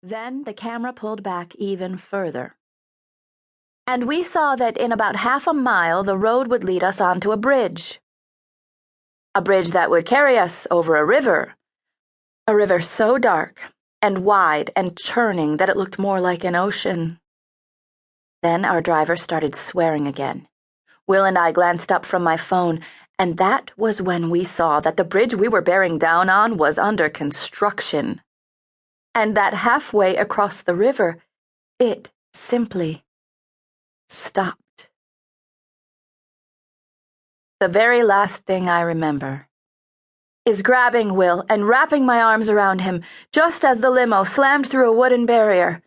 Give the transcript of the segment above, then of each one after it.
Then the camera pulled back even further. And we saw that in about half a mile the road would lead us onto a bridge. A bridge that would carry us over a river. A river so dark and wide and churning that it looked more like an ocean. Then our driver started swearing again. Will and I glanced up from my phone, and that was when we saw that the bridge we were bearing down on was under construction. And that halfway across the river, it simply stopped. The very last thing I remember is grabbing Will and wrapping my arms around him just as the limo slammed through a wooden barrier.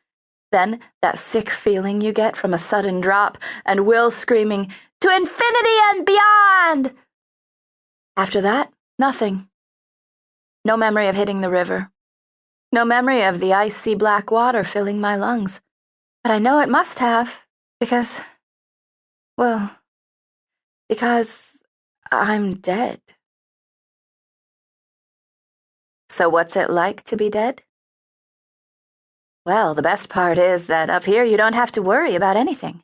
Then that sick feeling you get from a sudden drop, and Will screaming, "To infinity and beyond!" After that, nothing. No memory of hitting the river. No memory of the icy black water filling my lungs. But I know it must have, because I'm dead. So what's it like to be dead? Well, the best part is that up here you don't have to worry about anything.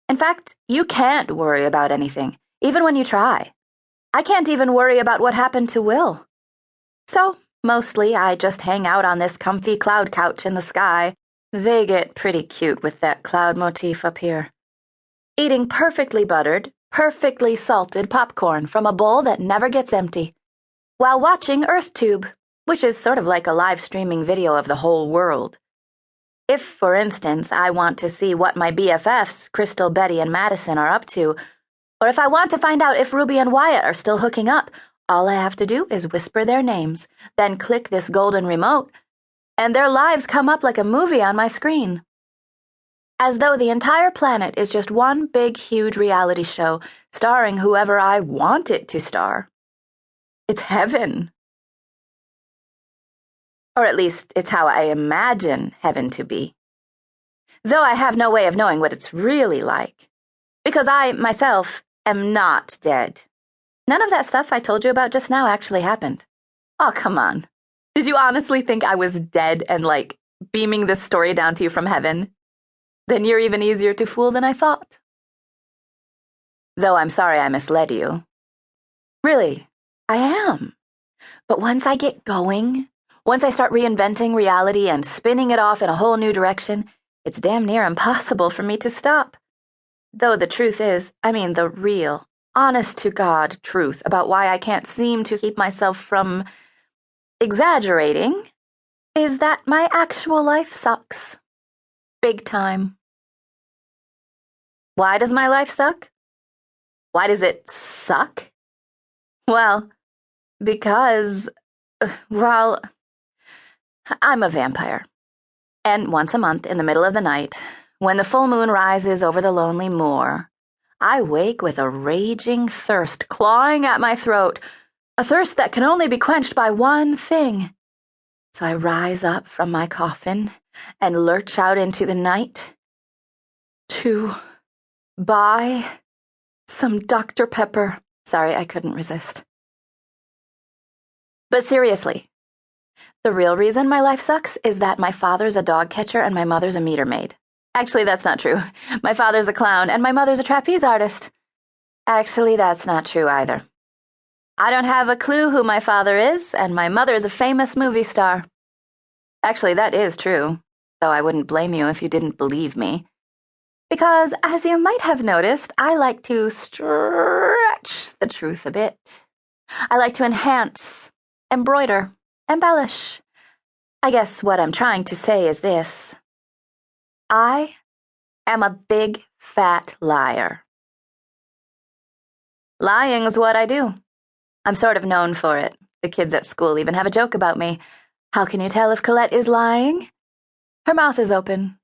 In fact, you can't worry about anything, even when you try. I can't even worry about what happened to Will. So, mostly I just hang out on this comfy cloud couch in the sky. They get pretty cute with that cloud motif up here. Eating perfectly buttered, perfectly salted popcorn from a bowl that never gets empty, while watching EarthTube, which is sort of like a live streaming video of the whole world. If, for instance, I want to see what my BFFs, Crystal, Betty, and Madison, are up to, or if I want to find out if Ruby and Wyatt are still hooking up, all I have to do is whisper their names, then click this golden remote, and their lives come up like a movie on my screen. As though the entire planet is just one big, huge reality show, starring whoever I want it to star. It's heaven. Or at least, it's how I imagine heaven to be. Though I have no way of knowing what it's really like. Because I, myself, am not dead. None of that stuff I told you about just now actually happened. Oh, come on. Did you honestly think I was dead and, beaming this story down to you from heaven? Then you're even easier to fool than I thought. Though I'm sorry I misled you. Really, I am. But once I get going, once I start reinventing reality and spinning it off in a whole new direction, it's damn near impossible for me to stop. Though the truth is, the real, honest-to-God truth about why I can't seem to keep myself from exaggerating is that my actual life sucks. Big time. Why does my life suck? Why does it suck? Well, because, I'm a vampire. And once a month, in the middle of the night, when the full moon rises over the lonely moor, I wake with a raging thirst clawing at my throat, a thirst that can only be quenched by one thing. So I rise up from my coffin and lurch out into the night to buy some Dr. Pepper. Sorry, I couldn't resist. But seriously, the real reason my life sucks is that my father's a dog catcher and my mother's a meter maid. Actually, that's not true. My father's a clown and my mother's a trapeze artist. Actually, that's not true either. I don't have a clue who my father is, and my mother is a famous movie star. Actually, that is true, though I wouldn't blame you if you didn't believe me. Because, as you might have noticed, I like to stretch the truth a bit. I like to enhance, embroider, embellish. I guess what I'm trying to say is this. I am a big, fat liar. Lying's what I do. I'm sort of known for it. The kids at school even have a joke about me. How can you tell if Colette is lying? Her mouth is open.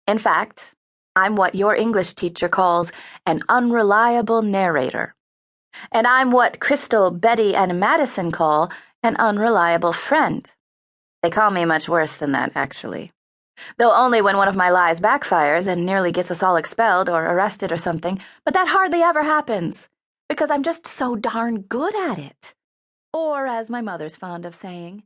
In fact, I'm what your English teacher calls an unreliable narrator. And I'm what Crystal, Betty, and Madison call an unreliable friend. They call me much worse than that, actually. Though only when one of my lies backfires and nearly gets us all expelled or arrested or something, but that hardly ever happens, because I'm just so darn good at it. Or, as my mother's fond of saying,